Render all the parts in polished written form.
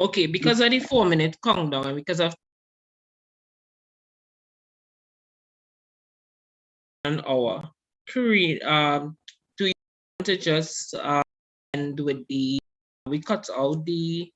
Okay, because of the 4-minute countdown and because of an hour, do you want to just end with we cut out the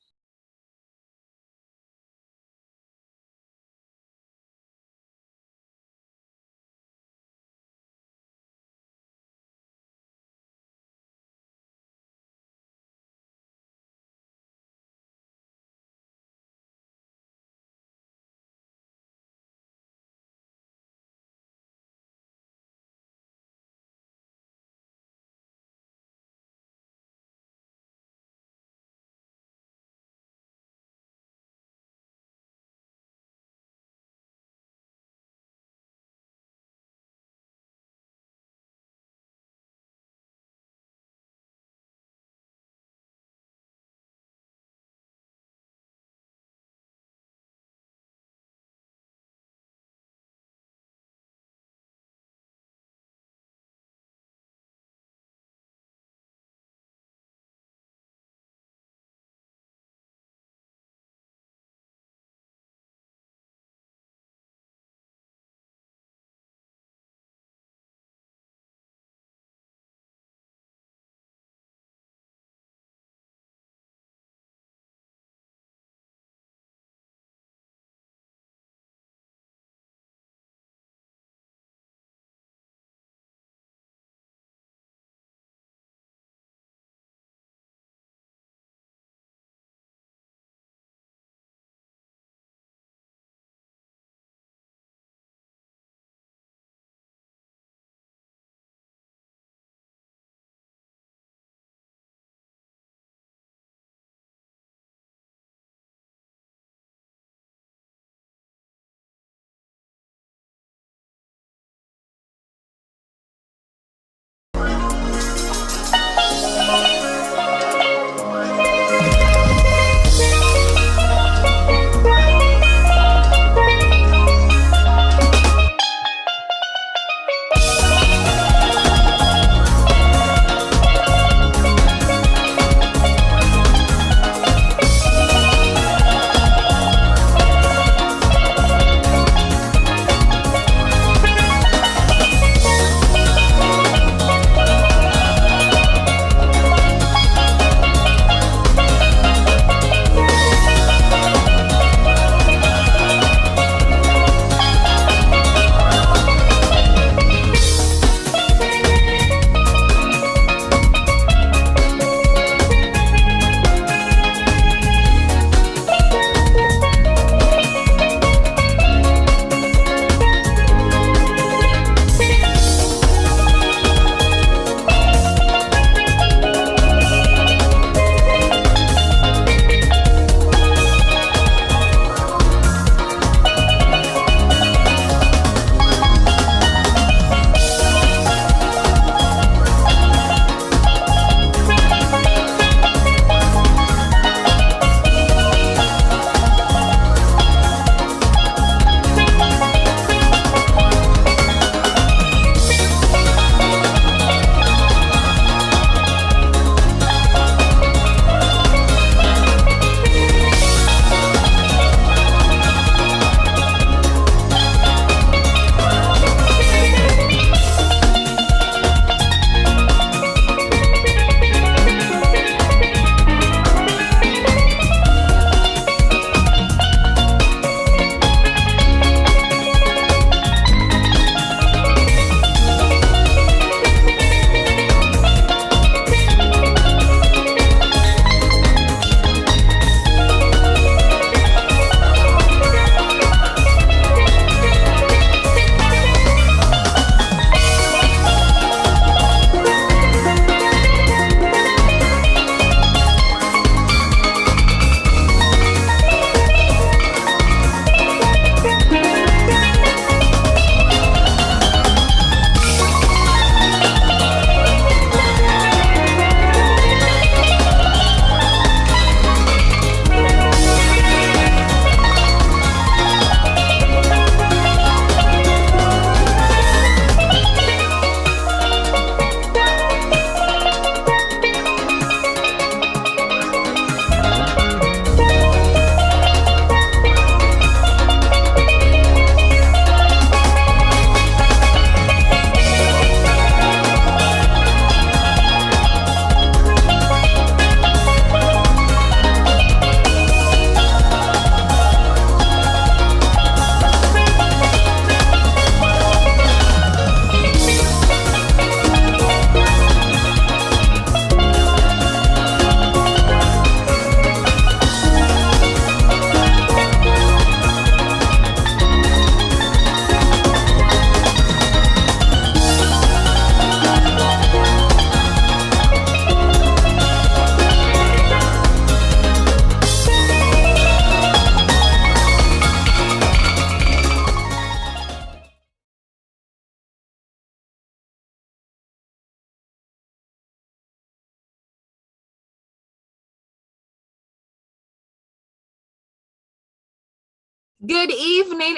Good evening,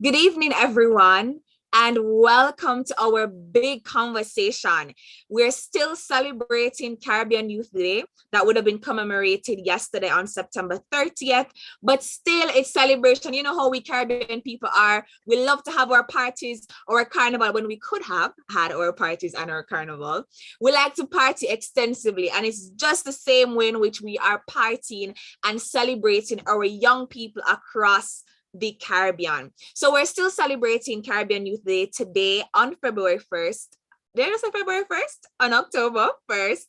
Good evening, everyone, and welcome to our big conversation. We're still celebrating Caribbean Youth Day that would have been commemorated yesterday on September 30th, but still it's celebration. You know how we Caribbean people are. We love to have our parties or our carnival when we could have had our parties and our carnival. We like to party extensively, and it's just the same way in which we are partying and celebrating our young people across the Caribbean. So we're still celebrating Caribbean Youth Day today on February 1st. Did I say February 1st? On October 1st.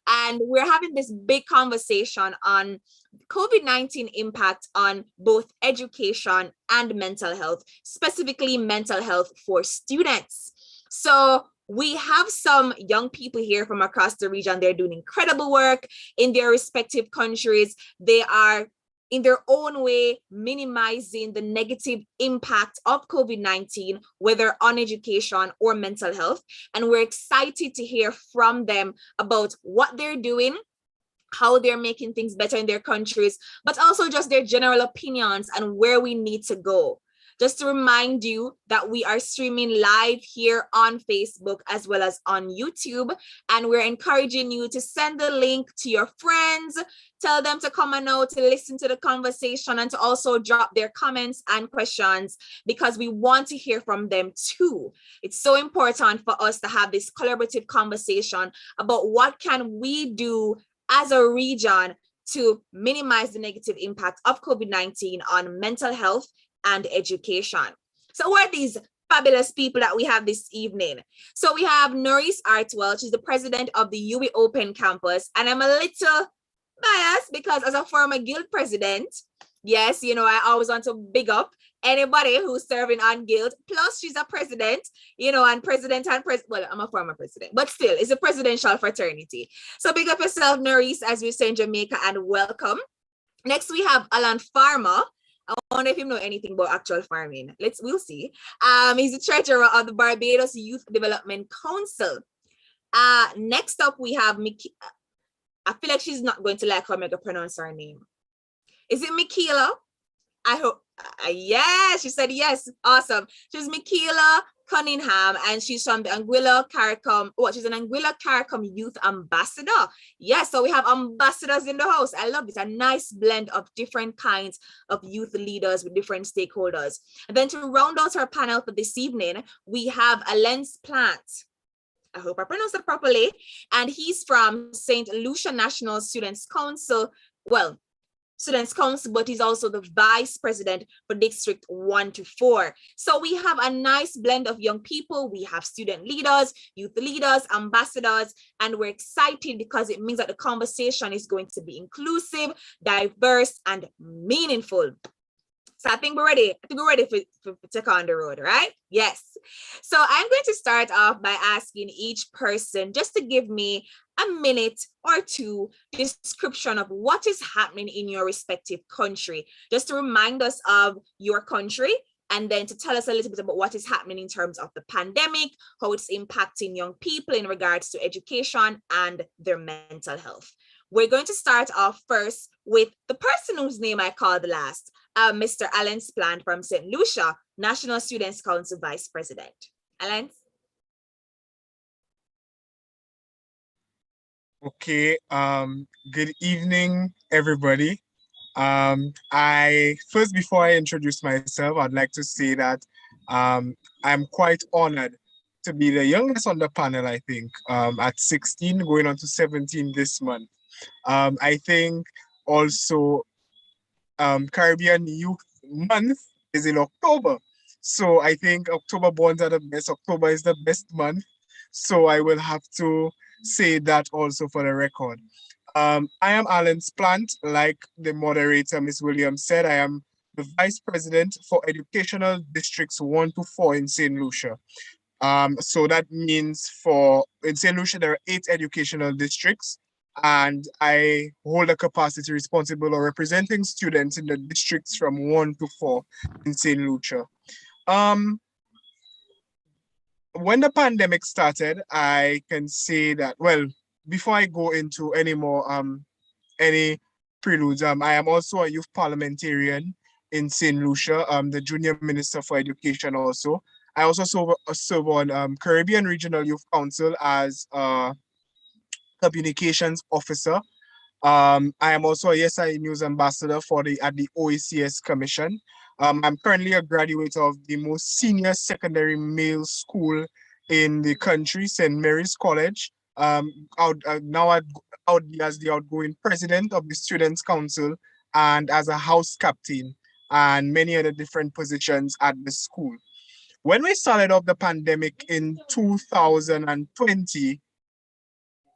And we're having this big conversation on COVID-19 impact on both education and mental health, specifically mental health for students. So we have some young people here from across the region. They're doing incredible work in their respective countries. They are in their own way, minimizing the negative impact of COVID-19, whether on education or mental health. And we're excited to hear from them about what they're doing, how they're making things better in their countries, but also just their general opinions and where we need to go. Just to remind you that we are streaming live here on Facebook as well as on YouTube. And we're encouraging you to send the link to your friends, tell them to come on out to listen to the conversation and to also drop their comments and questions because we want to hear from them too. It's so important for us to have this collaborative conversation about what can we do as a region to minimize the negative impact of COVID-19 on mental health and education. So who are these fabulous people that we have this evening? So we have Maurice Artwell. She's the president of the UWI Open Campus. And I'm a little biased because as a former guild president, yes, you know, I always want to big up anybody who's serving on guild. Plus she's a president, you know, and well, I'm a former president, but still it's a presidential fraternity. So big up yourself, Norice, as we say in Jamaica, and welcome. Next, we have Allan Farmer. I wonder if you know anything about actual farming. We'll see. He's the treasurer of the Barbados Youth Development Council. Next up, we have Mikeela. I feel like she's not going to like how I'm going to pronounce her name. Is it Mikeela? I hope. Yeah, she said yes. Awesome. She's Mikeela Cunningham, and she's from the Anguilla CARICOM. Oh, she's an Anguilla CARICOM Youth Ambassador. Yes, so we have ambassadors in the house. I love it. A nice blend of different kinds of youth leaders with different stakeholders. And then to round out our panel for this evening, we have Alens Plante. I hope I pronounced it properly. And he's from St. Lucia National Students Council. Well, Students Council, but he's also the vice president for District 1 to 4. So we have a nice blend of young people. We have student leaders, youth leaders, ambassadors, and we're excited because it means that the conversation is going to be inclusive, diverse, and meaningful. So I think we're ready. I think we're ready for take on the road, right? Yes. So I'm going to start off by asking each person just to give me a minute or two description of what is happening in your respective country, just to remind us of your country, and then to tell us a little bit about what is happening in terms of the pandemic, how it's impacting young people in regards to education and their mental health. We're going to start off first with the person whose name I called last, Mr. Allan Plante from St. Lucia, National Students Council Vice President. Allen? Okay, good evening, everybody. Before I introduce myself, I'd like to say that I'm quite honored to be the youngest on the panel, I think, at 16, going on to 17 this month. I think also Caribbean Youth Month is in October. So I think October borns are the best. October is the best month. So I will have to say that also for the record. I am Allan Plante, like the moderator, Ms. Williams said. I am the Vice President for Educational Districts 1 to 4 in St. Lucia. So that means in St. Lucia, there are 8 educational districts, and I hold a capacity responsible or representing students in the districts from 1 to 4 in St. Lucia. When the pandemic started, I can say that, well, before I go into any more any preludes, I am also a youth parliamentarian in St. Lucia, the junior minister for education also. I also serve on Caribbean Regional Youth Council as a communications officer. I am also a YesI News ambassador at the OACS Commission. I'm currently a graduate of the most senior secondary male school in the country, St. Mary's College. Now out as the outgoing president of the Students' Council and as a house captain and many other different positions at the school. When we started off the pandemic in 2020,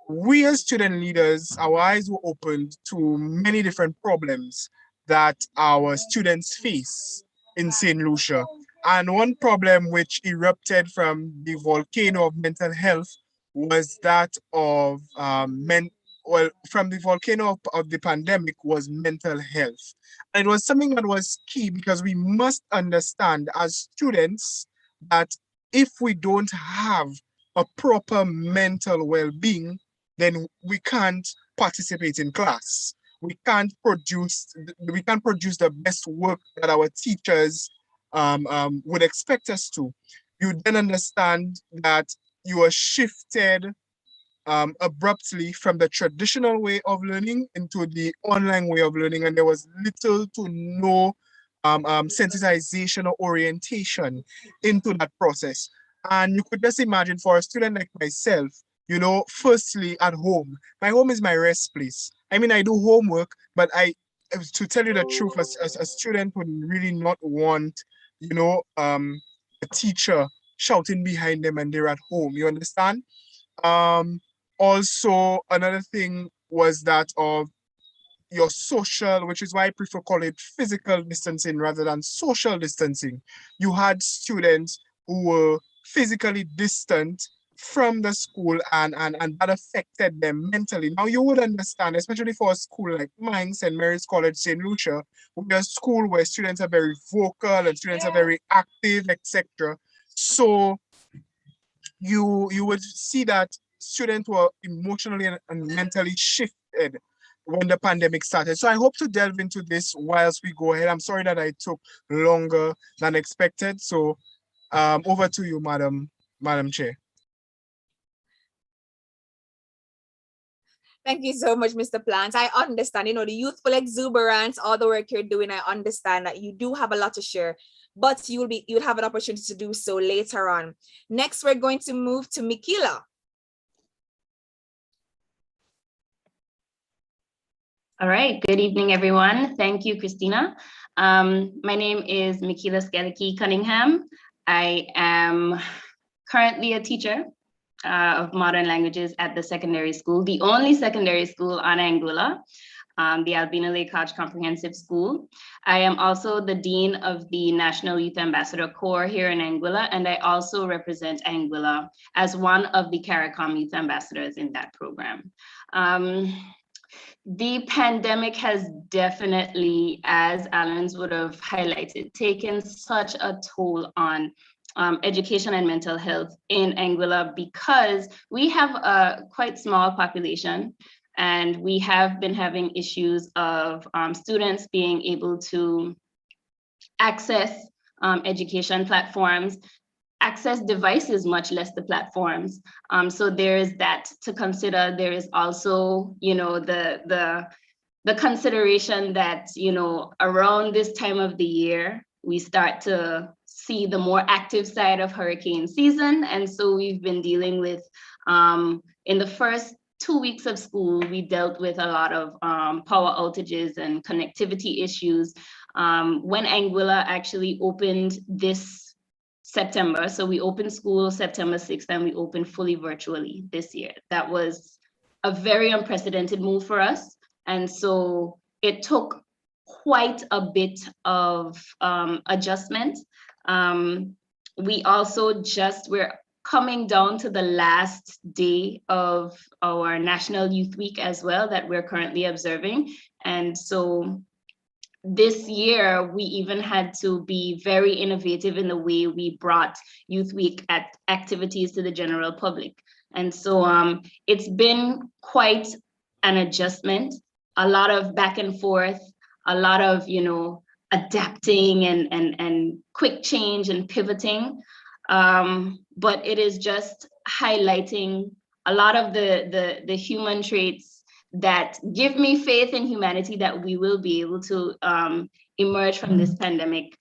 we as student leaders, our eyes were opened to many different problems that our students face in St. Lucia. And one problem which erupted from the volcano of mental health was that of from the volcano of the pandemic was mental health. And it was something that was key because we must understand as students that if we don't have a proper mental well-being, then we can't participate in class. We can't produce the best work that our teachers would expect us to. You then understand that you are shifted abruptly from the traditional way of learning into the online way of learning, and there was little to no sensitization or orientation into that process. And you could just imagine for a student like myself, you know, firstly at home, my home is my rest place. I mean, I do homework, but to tell you the truth, as a student would really not want, you know, a teacher shouting behind them and they're at home, you understand? Also, another thing was that of your social, which is why I prefer call it physical distancing rather than social distancing. You had students who were physically distant from the school and that affected them mentally. Now you would understand, especially for a school like mine, St. Mary's College, St. Lucia, we're a school where students are very vocal and students are very active, etc. So you would see that students were emotionally and mentally shifted when the pandemic started. So I hope to delve into this whilst we go ahead. I'm sorry that I took longer than expected. So over to you, Madam Chair. Thank you so much, Mr. Plante. I understand, you know, the youthful exuberance, all the work you're doing. I understand that you do have a lot to share, but you'll have an opportunity to do so later on. Next, we're going to move to Mikeela. All right, good evening, everyone. Thank you, Christina. My name is Mikeela Skellekie Cunningham. I am currently a teacher of modern languages at the secondary school, the only secondary school on Anguilla, the Albina Lake Hodge Comprehensive School. I am also the Dean of the National Youth Ambassador Corps here in Anguilla, and I also represent Anguilla as one of the CARICOM Youth Ambassadors in that program. The pandemic has definitely, as Alens would have highlighted, taken such a toll on education and mental health in Anguilla because we have a quite small population and we have been having issues of students being able to access education platforms, access devices, much less the platforms. So there is that to consider. There is also, you know, the consideration that, you know, around this time of the year, we start to see the more active side of hurricane season. And so we've been dealing with, in the first 2 weeks of school, we dealt with a lot of power outages and connectivity issues. When Anguilla actually opened this September, so we opened school September 6th and we opened fully virtually this year. That was a very unprecedented move for us. And so it took quite a bit of adjustment. We also we're coming down to the last day of our National Youth Week as well that we're currently observing. And so this year, we even had to be very innovative in the way we brought Youth Week activities to the general public. And so it's been quite an adjustment, a lot of back and forth, a lot of, adapting and quick change and pivoting. But it is just highlighting a lot of the human traits that give me faith in humanity that we will be able to emerge from this pandemic,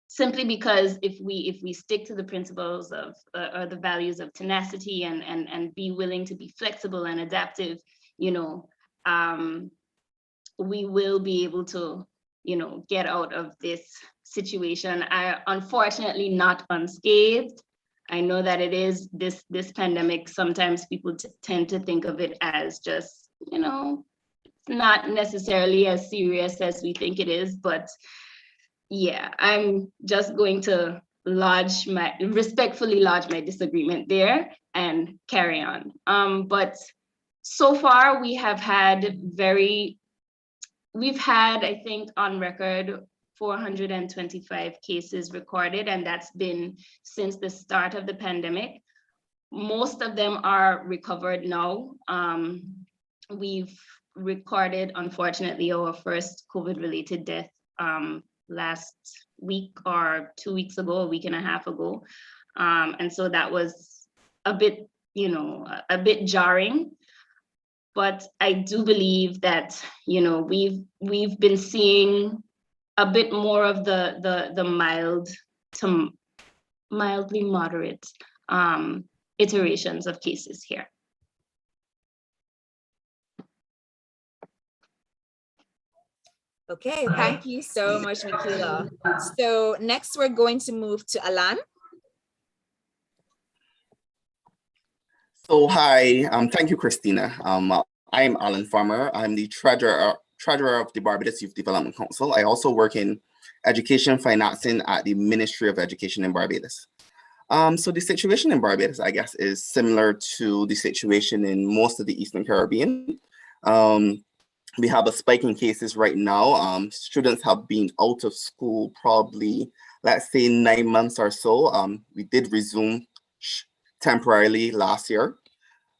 simply because if we stick to the principles of or the values of tenacity and be willing to be flexible and adaptive, we will be able to, get out of this situation. Unfortunately not unscathed. I know that it is this pandemic. Sometimes people tend to think of it as just, not necessarily as serious as we think it is, but yeah, I'm just going to respectfully lodge my disagreement there and carry on. But so far we've had, I think, on record 425 cases recorded, and that's been since the start of the pandemic. Most of them are recovered now. We've recorded, unfortunately, our first COVID-related death last week or 2 weeks ago, a week and a half ago. And so that was a bit, a bit jarring. But I do believe that, we've been seeing a bit more of the mild to mildly moderate iterations of cases here. Okay, thank you so much, Mikeela. So next we're going to move to Allan. So hi, thank you, Christina. I am Allan Farmer. I'm the treasurer of the Barbados Youth Development Council. I also work in education financing at the Ministry of Education in Barbados. So the situation in Barbados, I guess, is similar to the situation in most of the Eastern Caribbean. We have a spike in cases right now. Students have been out of school probably, let's say, 9 months or so. We did resume temporarily last year.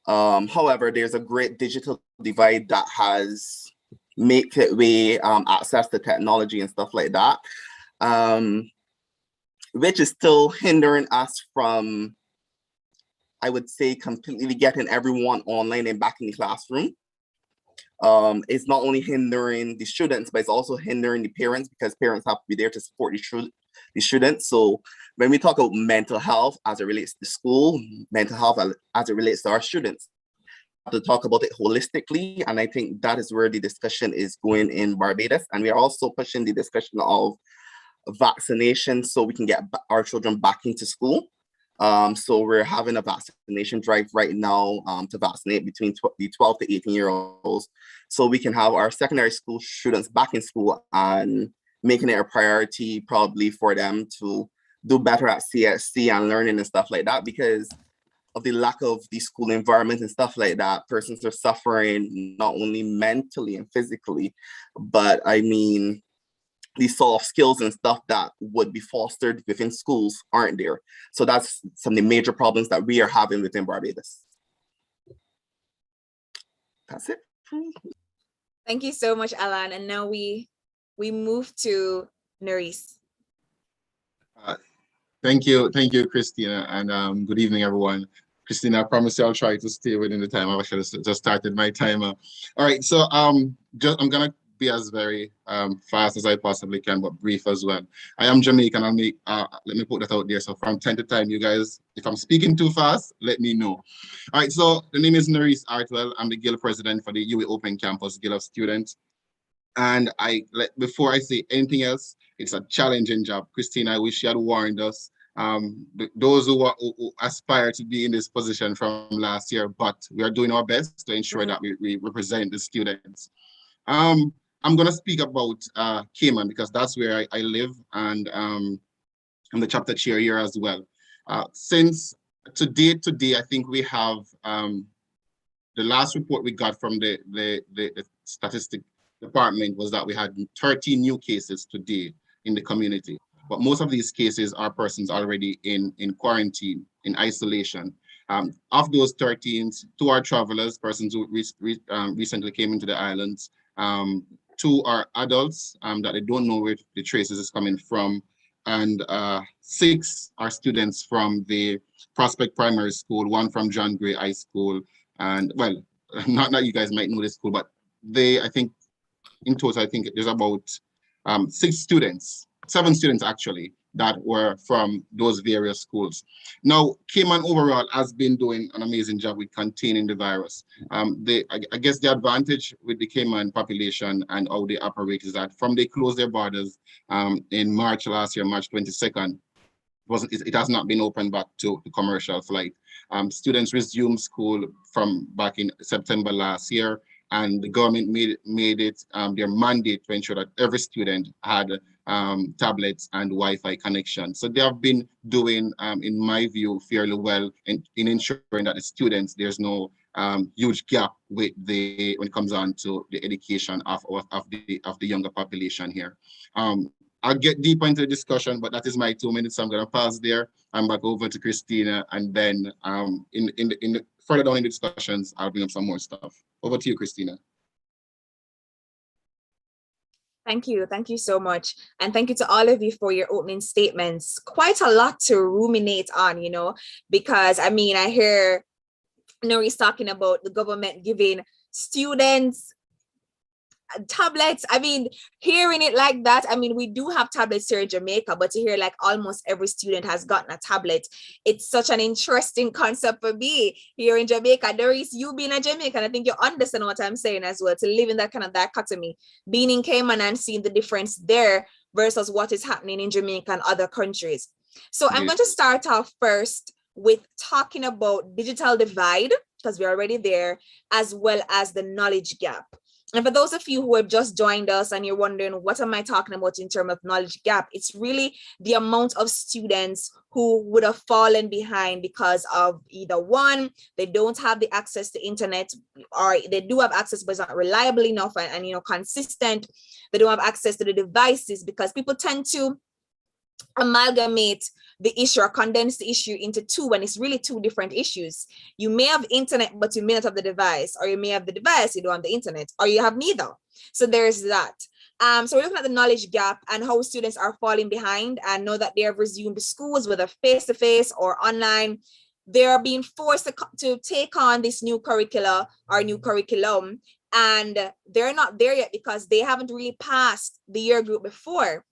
However, there's a great digital divide that has made it way access to technology and stuff like that, which is still hindering us from, I would say, completely getting everyone online and back in the classroom. It's not only hindering the students, but it's also hindering the parents, because parents have to be there to support the students. So when we talk about mental health as it relates to school, mental health as it relates to our students, we have to talk about it holistically. And I think that is where the discussion is going in Barbados. And we are also pushing the discussion of vaccination so we can get our children back into school. So we're having a vaccination drive right now to vaccinate between the 12 to 18-year-olds, so we can have our secondary school students back in school and making it a priority probably for them to do better at CSC and learning and stuff like that, because of the lack of the school environment and stuff like that. Persons are suffering not only mentally and physically, but I mean, the soft skills and stuff that would be fostered within schools aren't there. So that's some of the major problems that we are having within Barbados. That's it. Thank you so much, Allan. And now we move to Norice. Thank you, Christina, and good evening, everyone. Christina, I promise you I'll try to stay within the time. I've actually just started my timer. All right, so I'm gonna be as very fast as I possibly can, but brief as well. I am Jamaican. Let me put that out there. So from time to time, you guys, if I'm speaking too fast, let me know. All right, so the name is Maurice Artwell. I'm the Guild president for the UWI Open Campus Guild of Students. And before I say anything else, it's a challenging job. Christina, I wish you had warned us. Those who aspire to be in this position from last year, but we are doing our best to ensure that we represent the students. I'm going to speak about Cayman because that's where I live, and I'm the chapter chair here as well. Since today, I think we have the last report we got from the statistic department was that we had 13 new cases today in the community. But most of these cases are persons already in quarantine, in isolation. Of those 13, 2 are travelers, persons who recently came into the islands. 2 are adults that they don't know where the traces is coming from. And 6 are students from the Prospect Primary School, 1 from John Gray High School. And well, not that you guys might know this school, but I think in total, I think there's about 7 students actually, that were from those various schools. Now, Cayman overall has been doing an amazing job with containing the virus. I guess the advantage with the Cayman population and how they operate is that from they closed their borders in March last year, March 22nd, it has not been opened back to the commercial flight. Students resumed school from back in September last year, and the government made it their mandate to ensure that every student had tablets and Wi-Fi connection. So they have been doing, in my view, fairly well in ensuring that the students, there's no huge gap with when it comes on to the education of the younger population here. I'll get deeper into the discussion, but that is my 2 minutes. So I'm going to pause there. I'm back over to Christina, and then further down in the discussions, I'll bring up some more stuff. Over to you, Christina. Thank you. Thank you so much. And thank you to all of you for your opening statements. Quite a lot to ruminate on, because I mean, I hear Norice talking about the government giving students tablets. I mean, hearing it like that, I mean, we do have tablets here in Jamaica, but to hear like almost every student has gotten a tablet, it's such an interesting concept for me here in Jamaica. Norice, you being a Jamaican, I think you understand what I'm saying as well, to live in that kind of dichotomy, being in Cayman and seeing the difference there versus what is happening in Jamaica and other countries. So I'm going to start off first with talking about digital divide, because we're already there, as well as the knowledge gap. And for those of you who have just joined us and you're wondering, what am I talking about in terms of knowledge gap? It's really the amount of students who would have fallen behind because of either one, they don't have the access to internet, or they do have access, but it's not reliable enough and consistent. They don't have access to the devices, because people tend to amalgamate the issue or condense the issue into 2 when it's really 2 different issues. You may have internet, but you may not have the device, or you may have the device, you don't have the internet, or you have neither. So there's that. So we're looking at the knowledge gap and how students are falling behind, and know that they have resumed schools, whether face-to-face or online. They're being forced to take on this new curricula or new curriculum, and they're not there yet because they haven't really passed the year group before.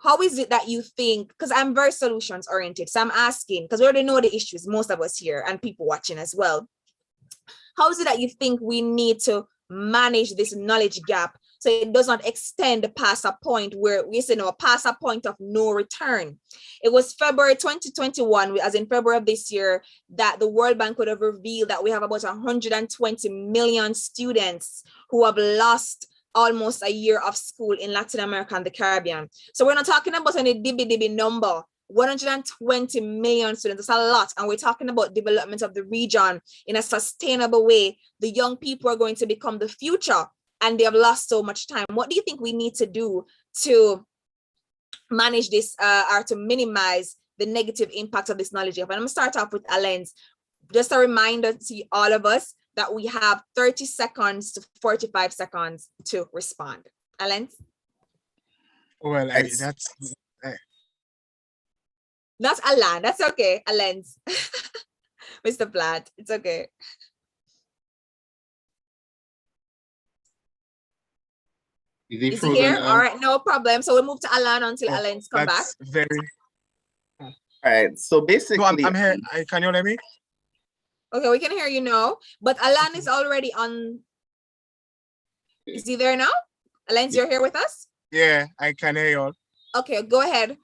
How is it that you think, because I'm very solutions oriented, so I'm asking, because we already know the issues, most of us here and people watching as well. How is it that you think we need to manage this knowledge gap so it does not extend past a point where we say past a point of no return? It was February 2021, as in February of this year, that the World Bank would have revealed that we have about 120 million students who have lost almost a year of school in Latin America and the Caribbean. So we're not talking about any dibby number. 120 million students, that's a lot. And we're talking about development of the region in a sustainable way. The young people are going to become the future, and they have lost so much time. What do you think we need to do to manage this or to minimize the negative impact of this knowledge gap? And I'm gonna start off with Alens. Just a reminder to all of us that we have 30 seconds to 45 seconds to respond. Allen? Well, That's Allan. That's okay. Allen. Mr. Plante. It's okay. Is he here? All right, no problem. So we'll move to Allan until Allen's come back. All right. So basically, I'm here. Can you hear me? Okay, we can hear you now, but Allan is already on. Is he there now? Allen, you're here with us? Yeah, I can hear you all. Okay, go ahead.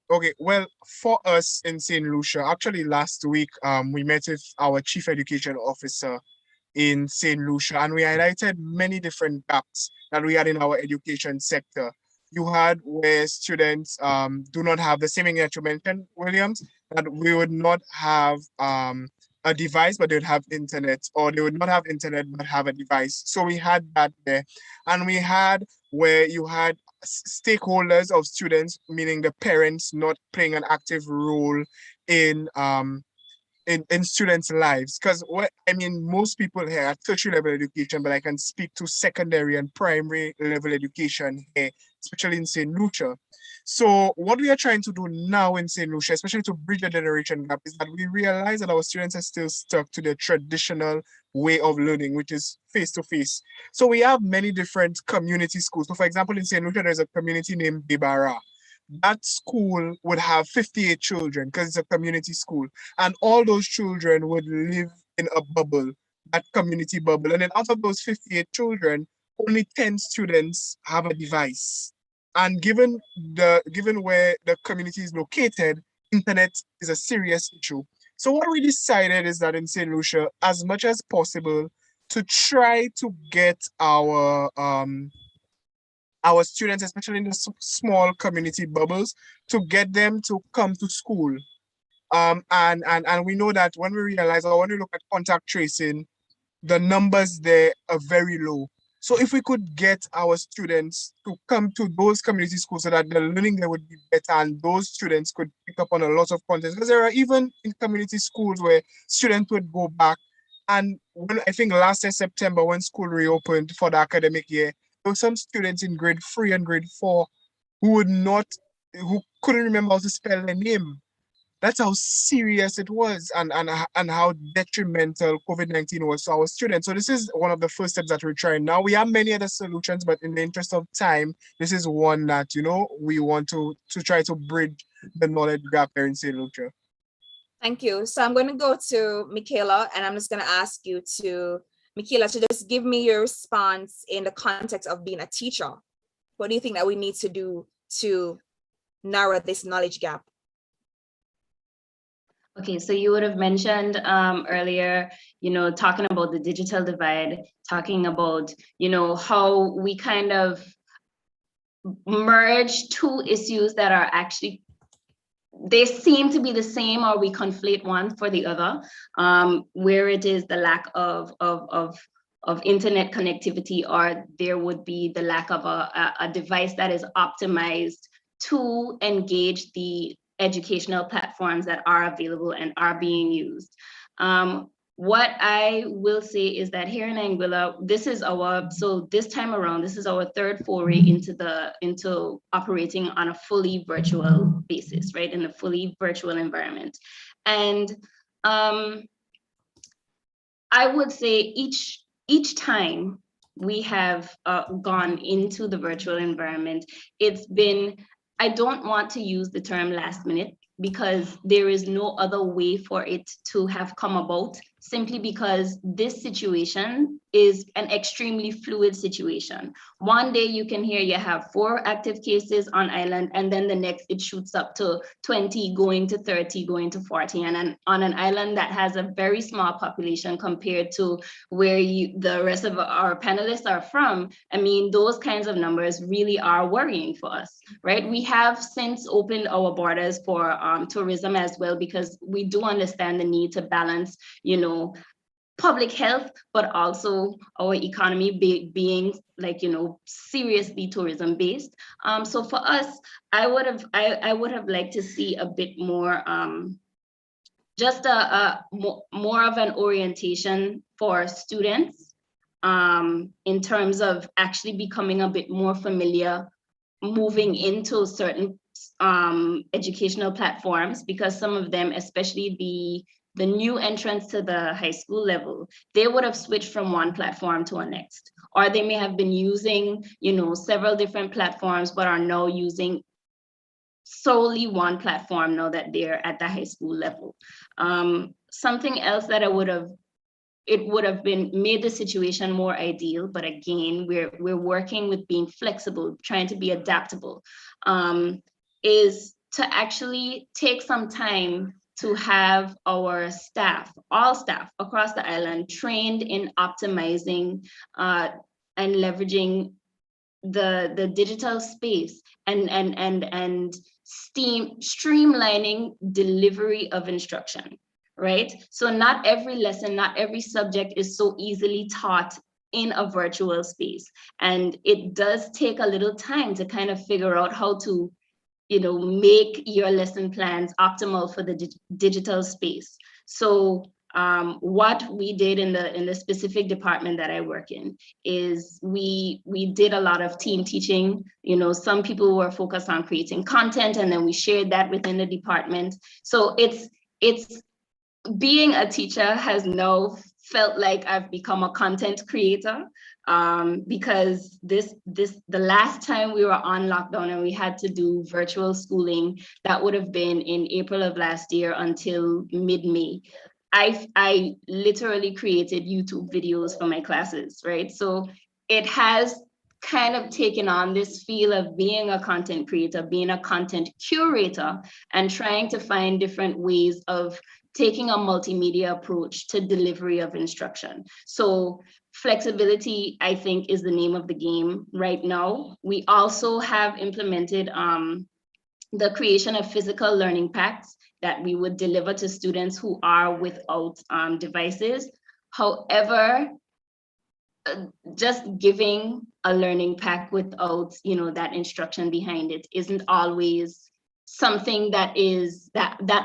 Okay, well, for us in St. Lucia, actually last week, we met with our Chief Education Officer in St. Lucia, and we highlighted many different gaps that we had in our education sector. You had where students do not have the same thing that you mentioned, Williams, that we would not have a device, but they would have internet, or they would not have internet, but have a device. So we had that there. And we had where you had stakeholders of students, meaning the parents, not playing an active role in in students' lives. Because what I mean, most people here are tertiary level education, but I can speak to secondary and primary level education here, especially in St. Lucia. So what we are trying to do now in St. Lucia, especially to bridge the generation gap, is that we realize that our students are still stuck to the traditional way of learning, which is face-to-face. So we have many different community schools. So for example, in St. Lucia, there's a community named Debara. That school would have 58 children because it's a community school. And all those children would live in a bubble, that community bubble. And then out of those 58 children, only 10 students have a device. And given where the community is located, internet is a serious issue. So what we decided is that in St. Lucia, as much as possible, to try to get our students, especially in the small community bubbles, to get them to come to school. And we know that when we realize, or when we look at contact tracing, the numbers there are very low. So if we could get our students to come to those community schools so that the learning there would be better and those students could pick up on a lot of content. Because there are even in community schools where students would go back. And when I think last year, September, when school reopened for the academic year, there were some students in grade 3 and grade 4 who couldn't remember how to spell their name. That's how serious it was and how detrimental COVID-19 was to our students. So this is one of the first steps that we're trying. Now we have many other solutions, but in the interest of time, this is one that, we want to try to bridge the knowledge gap here in St. Lucia. Thank you. So I'm going to go to Mikeela, and I'm just going to ask you Mikeela, to just give me your response in the context of being a teacher. What do you think that we need to do to narrow this knowledge gap? Okay, so you would have mentioned earlier, talking about the digital divide, talking about, how we kind of merge two issues that are actually, they seem to be the same, or we conflate one for the other, where it is the lack of internet connectivity, or there would be the lack of a device that is optimized to engage the educational platforms that are available and are being used. What I will say is that here in Anguilla, this time around, this is our third foray into operating on a fully virtual basis, right? In a fully virtual environment. And I would say each time we have gone into the virtual environment, it's been, I don't want to use the term last minute, because there is no other way for it to have come about, simply because this situation is an extremely fluid situation. One day you can hear you have 4 active cases on island, and then the next it shoots up to 20, going to 30, going to 40. And on an island that has a very small population compared to where the rest of our panelists are from, I mean, those kinds of numbers really are worrying for us, right? We have since opened our borders for tourism as well, because we do understand the need to balance, public health, but also our economy being seriously tourism based. So for us, I would have liked to see a bit more, just more of an orientation for students in terms of actually becoming a bit more familiar moving into certain educational platforms, because some of them, especially the new entrants to the high school level, they would have switched from one platform to a next, or they may have been using, several different platforms, but are now using solely one platform now that they're at the high school level. Something else that it would have been made the situation more ideal, but again, we're working with being flexible, trying to be adaptable, is to actually take some time to have our staff, all staff across the island, trained in optimizing and leveraging the digital space and streamlining delivery of instruction, right? So not every lesson, not every subject is so easily taught in a virtual space. And it does take a little time to kind of figure out how to make your lesson plans optimal for the digital space. So what we did in the specific department that I work in is we did a lot of team teaching. Some people were focused on creating content, and then we shared that within the department. So it's being a teacher has now felt like I've become a content creator, because the last time we were on lockdown and we had to do virtual schooling, that would have been in April of last year until mid-May. I literally created YouTube videos for my classes, right? So it has kind of taken on this feel of being a content creator, being a content curator, and trying to find different ways of taking a multimedia approach to delivery of instruction. So flexibility, I think, is the name of the game right now. We also have implemented the creation of physical learning packs that we would deliver to students who are without devices. However, just giving a learning pack without, that instruction behind it isn't always something that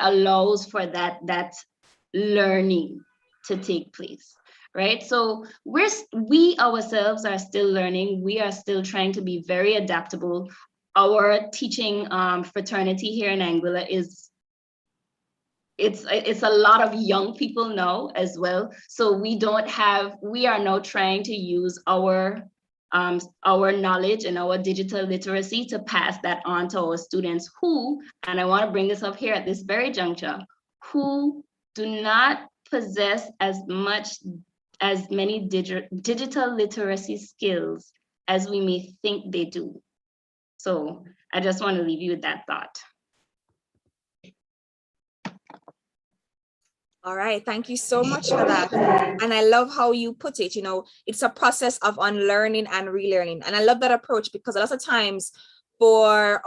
allows for that learning to take place, right? So we ourselves are still learning. We are still trying to be very adaptable. Our teaching fraternity here in Anguilla it's a lot of young people now as well. So we are now trying to use our knowledge and our digital literacy to pass that on to our students who, and I want to bring this up here at this very juncture, who do not possess as many digital literacy skills as we may think they do. So I just want to leave you with that thought. All right, thank you so much for that. And I love how you put it, it's a process of unlearning and relearning. And I love that approach, because a lot of times for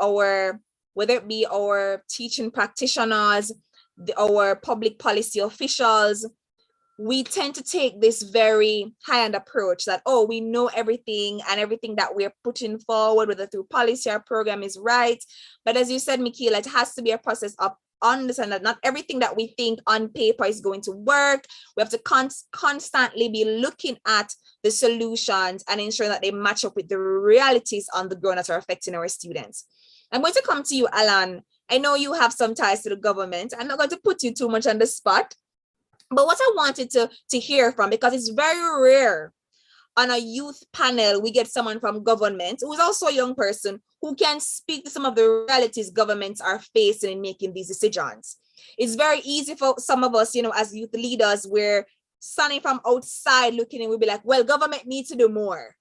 whether it be our teaching practitioners, our public policy officials, we tend to take this very high-end approach that, we know everything, and everything that we're putting forward, whether through policy or program, is right. But as you said, Mikeela, it has to be a process of understand that not everything that we think on paper is going to work. We have to constantly be looking at the solutions and ensuring that they match up with the realities on the ground that are affecting our students. I'm going to come to you, Allan. I know you have some ties to the government. I'm not going to put you too much on the spot, but what I wanted to hear from, because it's very rare on a youth panel, we get someone from government who is also a young person who can speak to some of the realities governments are facing in making these decisions. It's very easy for some of us, as youth leaders, we're standing from outside looking and we'll be like, well, government needs to do more.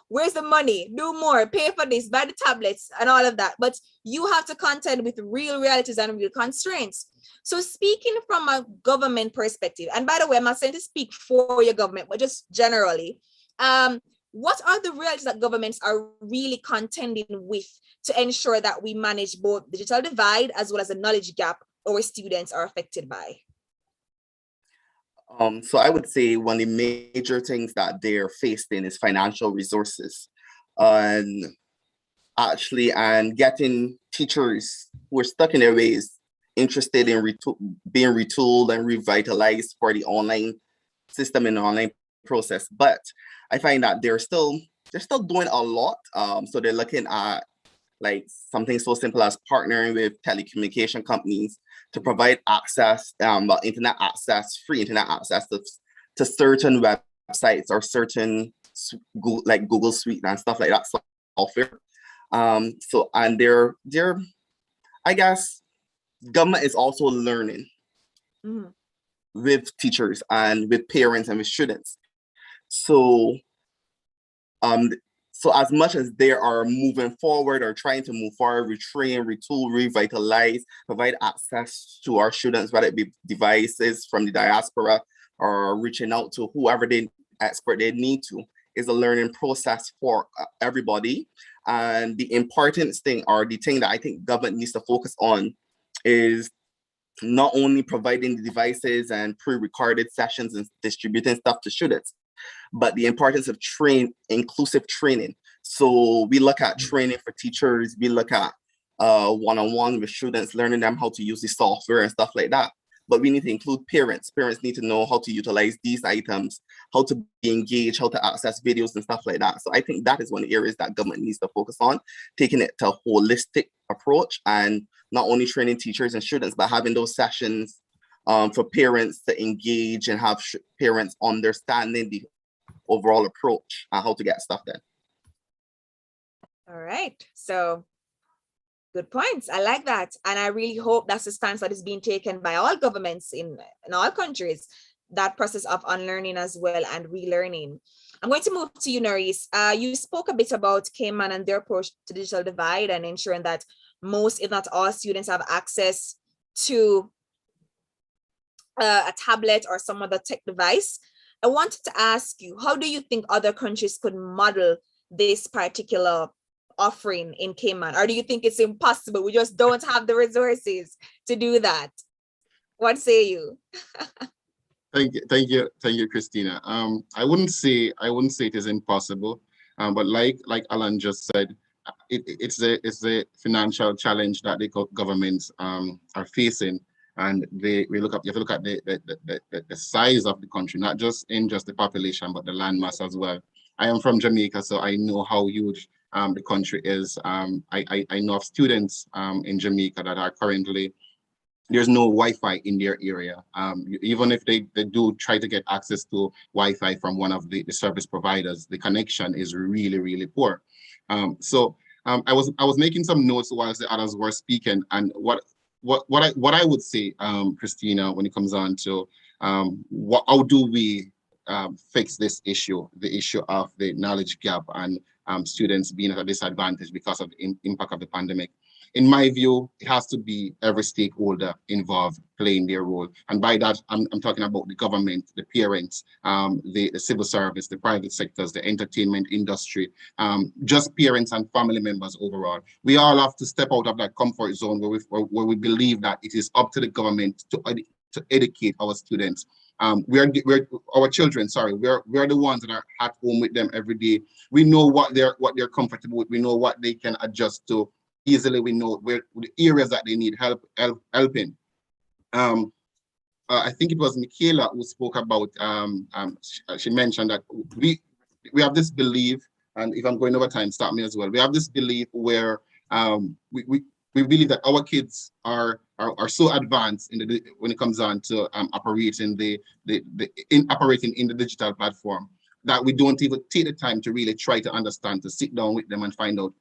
Where's the money? Do more, pay for this, buy the tablets and all of that. But you have to contend with real realities and real constraints. So speaking from a government perspective, and by the way, I'm not saying to speak for your government, but just generally, what are the realities that governments are really contending with to ensure that we manage both digital divide as well as the knowledge gap our students are affected by? So I would say one of the major things that they're facing is financial resources, and getting teachers who are stuck in their ways interested in being retooled and revitalized for the online system and online process. But I find that they're still doing a lot. So they're looking at like something so simple as partnering with telecommunication companies to provide access, internet access, free internet access to certain websites or certain Google Suite and stuff like that software. And they're I guess government is also learning with teachers and with parents and with students. So as much as they are moving forward or trying to move forward, retrain, retool, revitalize, provide access to our students, whether it be devices from the diaspora or reaching out to whoever expert they need to, is a learning process for everybody. And the important thing, or the thing that I think government needs to focus on, is not only providing the devices and pre-recorded sessions and distributing stuff to students, but the importance of inclusive training. So we look at training for teachers, we look at one-on-one with students, learning them how to use the software and stuff like that. But we need to include parents. Parents need to know how to utilize these items, how to be engaged, how to access videos and stuff like that. So I think that is one of the areas that government needs to focus on, taking it to a holistic approach and not only training teachers and students, but having those sessions for parents to engage and have parents understanding the overall approach and how to get stuff done. All right. So good points. I like that. And I really hope that's the stance that is being taken by all governments in all countries, that process of unlearning as well and relearning. I'm going to move to you, Norice. You spoke a bit about Cayman and their approach to digital divide and ensuring that most, if not all, students have access to a tablet or some other tech device. I wanted to ask you, how do you think other countries could model this particular offering in Cayman? Or do you think it's impossible? We just don't have the resources to do that. What say you? Thank you, Christina. I wouldn't say it is impossible, but like Allan just said, it's a financial challenge that the governments are facing, and you have to look at the size of the country, not just the population, but the landmass as well. I am from Jamaica, so I know how huge the country is. I know of students in Jamaica that are currently, there's no Wi-Fi in their area. Even if they do try to get access to Wi-Fi from one of the service providers, the connection is really, really poor. So I was making some notes while the others were speaking, and what I would say, Christina, when it comes on to how do we fix this issue, the issue of the knowledge gap and students being at a disadvantage because of the impact of the pandemic. In my view, it has to be every stakeholder involved playing their role. And by that, I'm talking about the government, the parents, the civil service, the private sectors, the entertainment industry, just parents and family members overall. We all have to step out of that comfort zone where we believe that it is up to the government to educate our students. We're our children, sorry, we're the ones that are at home with them every day. We know what they're comfortable with. We know what they can adjust to easily. We know where the areas that they need help in. I think it was Mikeela who spoke about, she mentioned that we have this belief, and if I'm going over time, stop me as well. We have this belief where we believe that our kids are so advanced when it comes on to operating operating in the digital platform, that we don't even take the time to really try to understand, to sit down with them and find out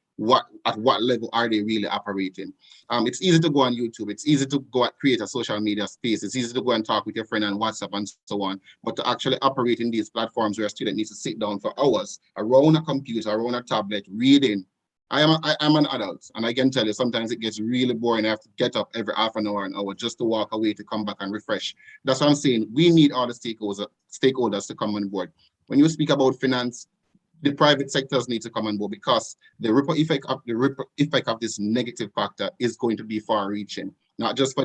at what level are they really operating. It's easy to go on YouTube. It's easy to go and create a social media space. It's easy to go and talk with your friend on WhatsApp and so on. But to actually operate in these platforms where a student needs to sit down for hours around a computer, around a tablet, reading. I'm an adult, and I can tell you sometimes it gets really boring. I have to get up every half an hour just to walk away to come back and refresh. That's what I'm saying. We need all the stakeholders to come on board. When you speak about finance, the private sectors need to come on board, because the ripple effect of this negative factor is going to be far-reaching. Not just for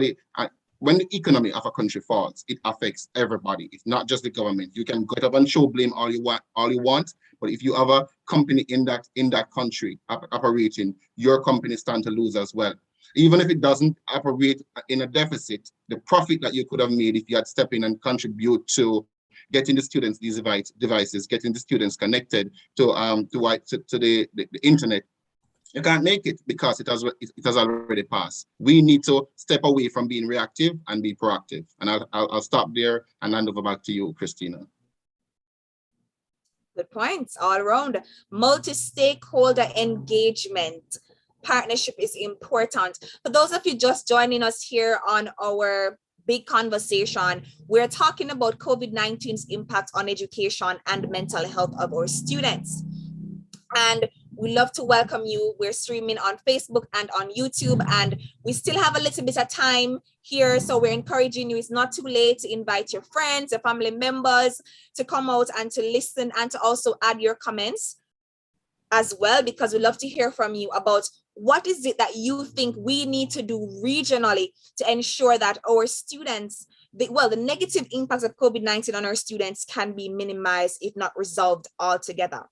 when the economy of a country falls, it affects everybody. It's not just the government. You can go up and show blame all you want, but if you have a company in that country operating, your company stand to lose as well. Even if it doesn't operate in a deficit, the profit that you could have made if you had stepped in and contribute to getting the students these devices, getting the students connected to the internet, you can't make it because it has already passed. We need to step away from being reactive and be proactive. And I'll stop there and hand over back to you, Christina. Good points all around. Multi-stakeholder engagement. Partnership is important. For those of you just joining us here on our big conversation, we're talking about COVID-19's impact on education and mental health of our students. And we love to welcome you. We're streaming on Facebook and on YouTube, and we still have a little bit of time here. So we're encouraging you, it's not too late to invite your friends, your family members to come out and to listen, and to also add your comments as well, because we love to hear from you about what is it that you think we need to do regionally to ensure that our students, the negative impacts of COVID-19 on our students can be minimized, if not resolved altogether.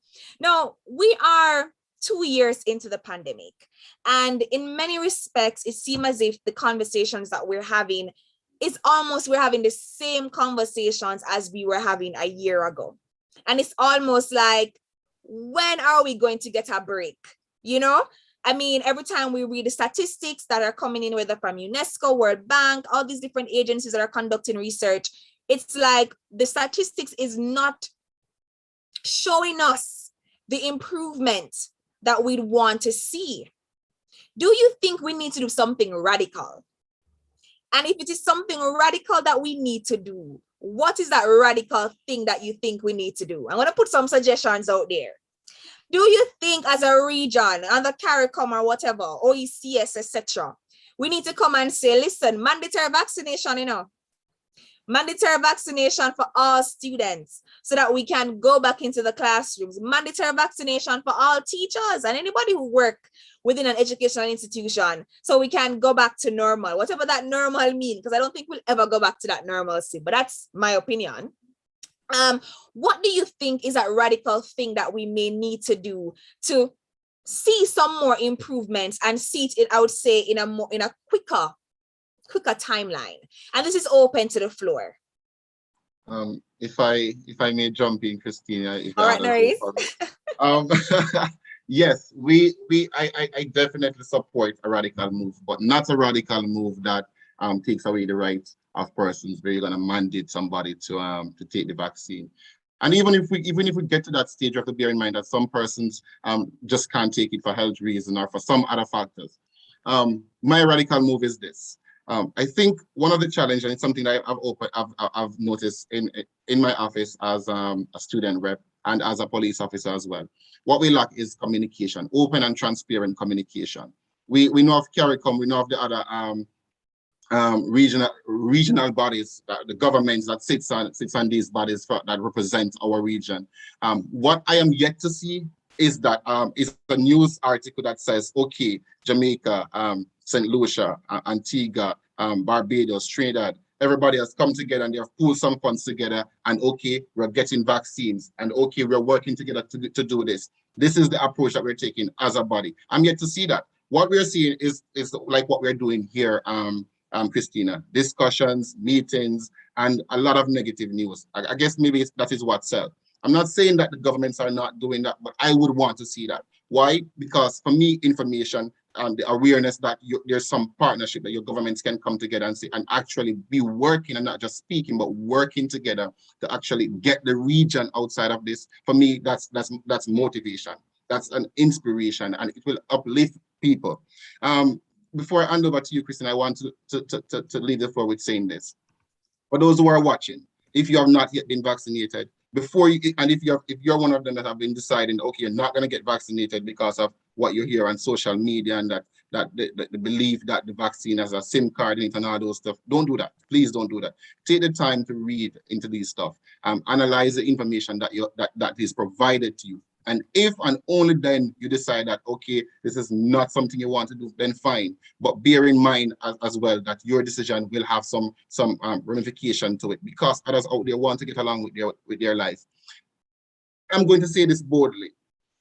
Now, we are 2 years into the pandemic. And in many respects, it seems as if the conversations that we're having is almost we're having the same conversations as we were having a year ago. And it's almost like, when are we going to get a break? You know, I mean, every time we read the statistics that are coming in, whether from UNESCO, World Bank, all these different agencies that are conducting research, it's like the statistics is not showing us the improvement that we'd want to see. Do you think we need to do something radical? And if it is something radical that we need to do, what is that radical thing that you think we need to do? I'm going to put some suggestions out there. Do you think as a region, under CARICOM or whatever, OECS, etc., we need to come and say, listen, mandatory vaccination, you know, mandatory vaccination for all students so that we can go back into the classrooms, mandatory vaccination for all teachers and anybody who work within an educational institution so we can go back to normal, whatever that normal means, because I don't think we'll ever go back to that normalcy, but that's my opinion. What do you think is that radical thing that we may need to do to see some more improvements and see it, I would say, in a quicker timeline? And this is open to the floor. If I may jump in, Christina. All right, Norice. Yes, I definitely support a radical move, but not a radical move that takes away the rights of persons where you're going to mandate somebody to take the vaccine. And even if we get to that stage, we have to bear in mind that some persons just can't take it for health reasons or for some other factors. My radical move is this. I think one of the challenges, and it's something that I've noticed in my office as a student rep and as a police officer as well. What we lack is communication, open and transparent communication. We know of CARICOM, we know of the other regional bodies, the governments that sits on these bodies that represent our region. What I am yet to see is that is a news article that says, okay, Jamaica, St. Lucia, Antigua, Barbados, Trinidad, everybody has come together and they have pulled some funds together and okay, we're getting vaccines and okay, we're working together to do this. This is the approach that we're taking as a body. I'm yet to see that. What we're seeing is like what we're doing here, Christina, discussions, meetings, and a lot of negative news. I guess maybe that is what's said. I'm not saying that the governments are not doing that, but I would want to see that. Why? Because for me, information and the awareness that there's some partnership that your governments can come together and say, and actually be working and not just speaking, but working together to actually get the region outside of this. For me, that's motivation. That's an inspiration, and it will uplift people. Before I hand over to you, Christina, I want to leave the floor with saying this. For those who are watching, if you have not yet been vaccinated, if you're one of them that have been deciding, okay, you're not going to get vaccinated because of what you hear on social media and that the belief that the vaccine has a SIM card in it and all those stuff, don't do that. Please don't do that. Take the time to read into these stuff. Analyze the information that is provided to you. And if and only then you decide that, okay, this is not something you want to do, then fine. But bear in mind as well that your decision will have some ramification to it because others out there want to get along with their life. I'm going to say this boldly.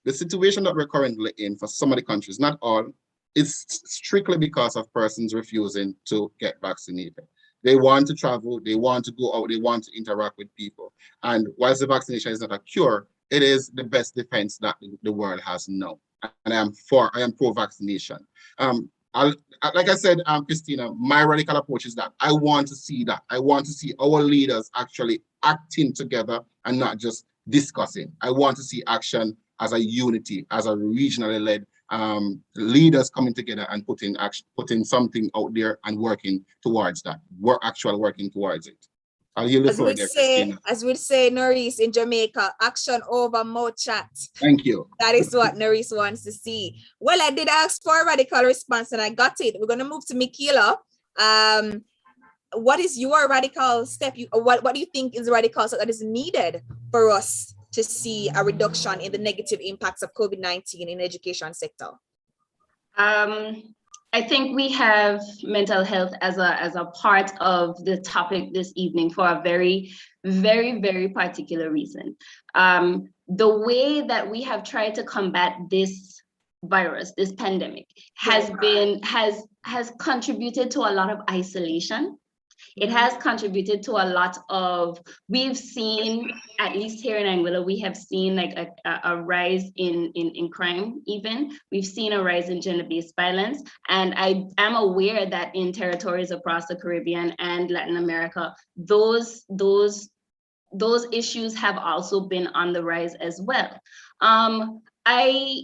The situation that we're currently in for some of the countries, not all, is strictly because of persons refusing to get vaccinated. They want to travel, they want to go out, they want to interact with people. And whilst the vaccination is not a cure, it is the best defense that the world has now. And I am pro-vaccination. Like I said, Christina, my radical approach is that I want to see that. I want to see our leaders actually acting together and not just discussing. I want to see action as a unity, as a regionally led leaders coming together and putting something out there and working towards that. Working towards it. As we'd say, Norice in Jamaica, action over more chat. Thank you. That is what Norice wants to see. Well, I did ask for a radical response and I got it. We're going to move to Mikeela. What is your radical step? What do you think is the radical step that is needed for us to see a reduction in the negative impacts of COVID-19 in the education sector? I think we have mental health as a part of the topic this evening for a very, very, very particular reason. The way that we have tried to combat this virus, this pandemic, has contributed to a lot of isolation. It has contributed to a lot of, we've seen, at least here in Anguilla, we have seen like a rise in crime even. We've seen a rise in gender-based violence. And I am aware that in territories across the Caribbean and Latin America, those issues have also been on the rise as well. I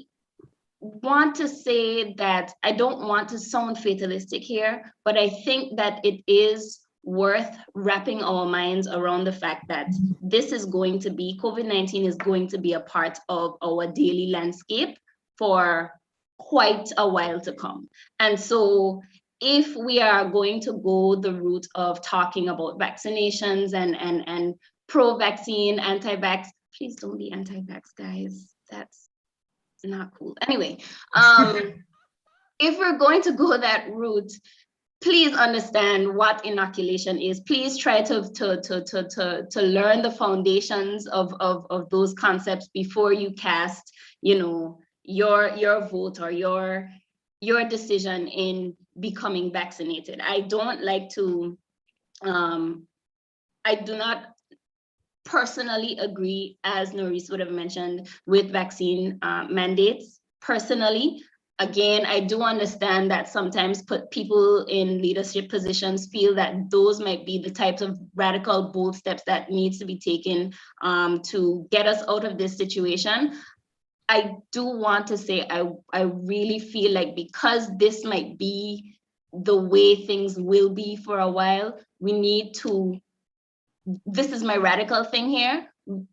want to say that I don't want to sound fatalistic here, but I think that it is worth wrapping our minds around the fact that this is going to be, COVID-19 is going to be a part of our daily landscape for quite a while to come. And so if we are going to go the route of talking about vaccinations and pro-vaccine, anti-vax, please don't be anti-vax, guys. That's not cool. Anyway, if we're going to go that route, please understand what inoculation is. Please try to learn the foundations of those concepts before you cast, your vote or your decision in becoming vaccinated. I don't like to, I do not personally agree, as Norice would have mentioned, with vaccine mandates personally. Again, I do understand that sometimes people in leadership positions feel that those might be the types of radical, bold steps that needs to be taken to get us out of this situation. I do want to say, I really feel like because this might be the way things will be for a while, we need to, this is my radical thing here,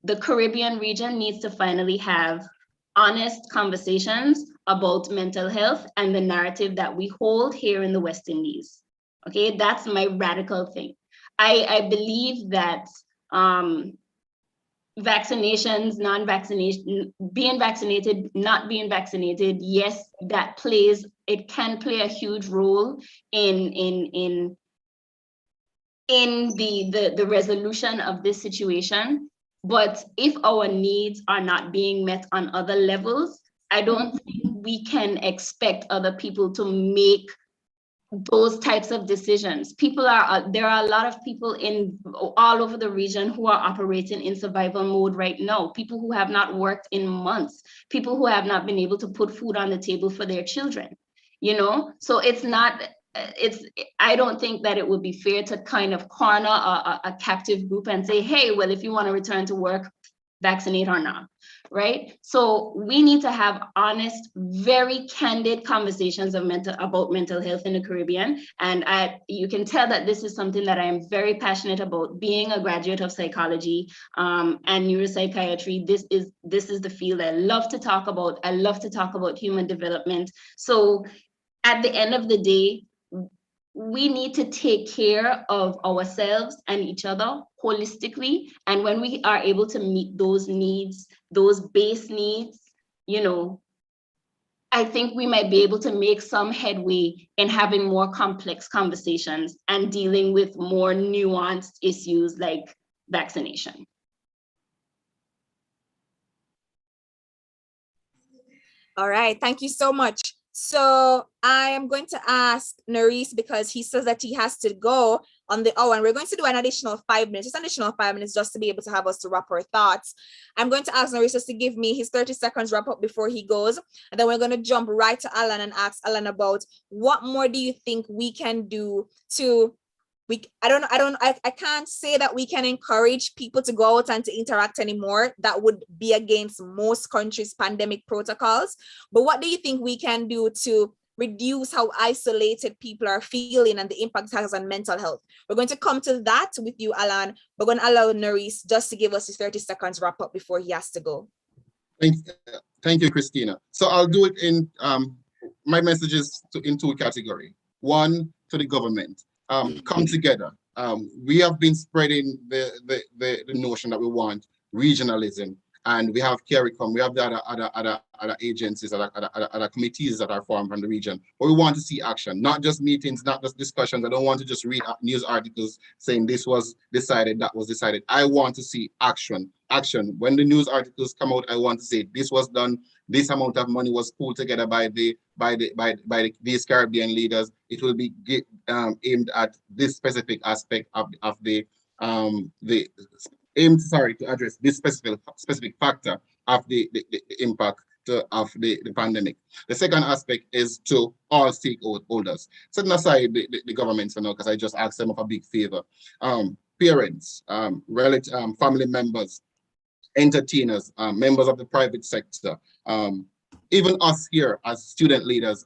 the Caribbean region needs to finally have honest conversations about mental health and the narrative that we hold here in the West Indies. Okay, that's my radical thing. I believe that vaccinations, non-vaccination, being vaccinated, not being vaccinated, yes, it can play a huge role in the resolution of this situation. But if our needs are not being met on other levels, I don't think we can expect other people to make those types of decisions. There are a lot of people all over the region who are operating in survival mode right now. People who have not worked in months, people who have not been able to put food on the table for their children, So I don't think that it would be fair to kind of corner a captive group and say, hey, well, if you want to return to work, vaccinate or not, right? So we need to have honest, very candid conversations about mental health in the Caribbean. And you can tell that this is something that I am very passionate about. Being a graduate of psychology and neuropsychiatry, this is the field I love to talk about. I love to talk about human development. So at the end of the day, we need to take care of ourselves and each other holistically. And when we are able to meet those needs, those base needs, I think we might be able to make some headway in having more complex conversations and dealing with more nuanced issues like vaccination. All right, thank you so much. So I am going to ask Norice, because he says that he has to go on the hour, and we're going to do an additional 5 minutes, just an additional 5 minutes, just to be able to have us to wrap our thoughts. I'm going to ask Norice just to give me his 30 seconds wrap up before he goes. And then we're going to jump right to Allan and ask Allan about what more do you think we can do to, I can't say that we can encourage people to go out and to interact anymore. That would be against most countries' pandemic protocols. But what do you think we can do to reduce how isolated people are feeling and the impact it has on mental health? We're going to come to that with you, Allan. We're going to allow Norice just to give us his 30 seconds wrap up before he has to go. Thank you, Christina. So I'll do it in my messages in two categories. One, to the government. Come together. We have been spreading the notion that we want regionalism, and we have CARICOM, we have the other agencies, other committees that are formed from the region. But we want to see action, not just meetings, not just discussions. I don't want to just read news articles saying this was decided, that was decided. I want to see action action. When the news articles come out, I want to say this was done. This amount of money was pulled together by these Caribbean leaders. It will be aimed at this specific aspect of the aimed, to address this specific factor of the impact of the pandemic. The second aspect is to all stakeholders. Setting aside the governments for now, because I just asked them of a big favor. Parents, family members, entertainers, members of the private sector, even us here as student leaders,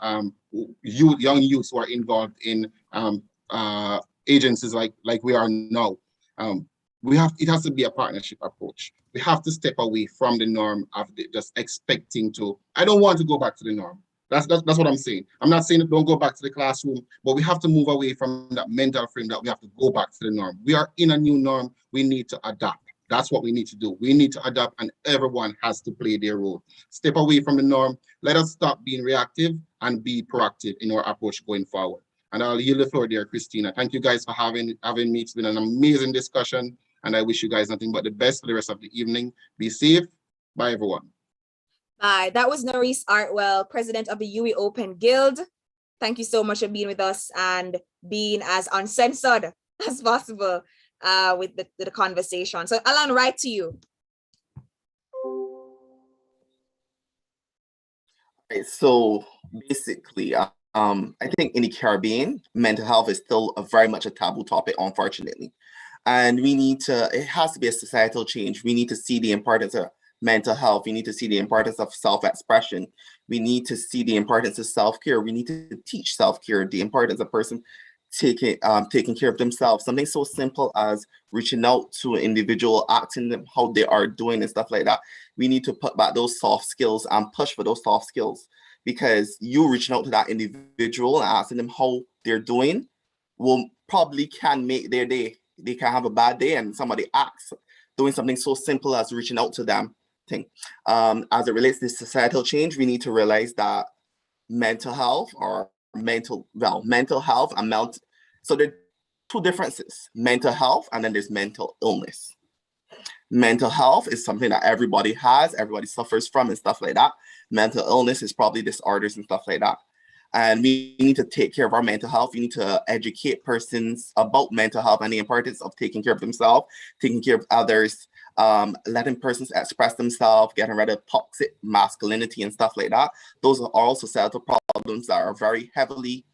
young youths who are involved in agencies like we are now. It has to be a partnership approach. We have to step away from the norm of just expecting to. I don't want to go back to the norm. That's what I'm saying. I'm not saying don't go back to the classroom, but we have to move away from that mental frame that we have to go back to the norm. We are in a new norm. We need to adapt. That's what we need to do. We need to adapt, and everyone has to play their role. Step away from the norm. Let us stop being reactive and be proactive in our approach going forward. And I'll yield the floor there, Christina. Thank you guys for having me. It's been an amazing discussion, and I wish you guys nothing but the best for the rest of the evening. Be safe. Bye, everyone. Bye. That was Maurice Artwell, president of the UE Open Guild. Thank you so much for being with us and being as uncensored as possible with the conversation. So Allan, right to you. Okay, so basically, I think in the Caribbean, mental health is still very much a taboo topic, unfortunately. And it has to be a societal change. We need to see the importance of mental health. We need to see the importance of self-expression. We need to see the importance of self-care. We need to teach self-care, the importance of a person taking care of themselves. Something so simple as reaching out to an individual, asking them how they are doing and stuff like that. We need to put back those soft skills and push for those soft skills, because you reaching out to that individual and asking them how they're doing will probably can make their day. They can have a bad day and somebody acts doing something so simple as reaching out to them. As it relates to societal change, we need to realize that mental health and so there are two differences: mental health and then there's mental illness. Mental health is something that everybody has, everybody suffers from and stuff like that. Mental illness is probably disorders and stuff like that. And we need to take care of our mental health. We need to educate persons about mental health and the importance of taking care of themselves, taking care of others, letting persons express themselves, getting rid of toxic masculinity and stuff like that. Those are all societal problems that are very heavy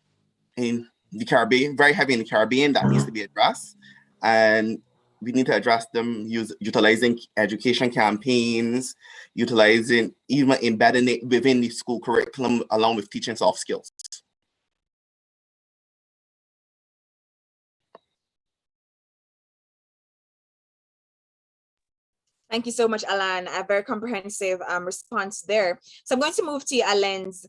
in the Caribbean that needs to be addressed. And we need to address them utilizing education campaigns, even embedding it within the school curriculum along with teaching soft skills. Thank you so much, Allan. A very comprehensive response there. So I'm going to move to you, Alens.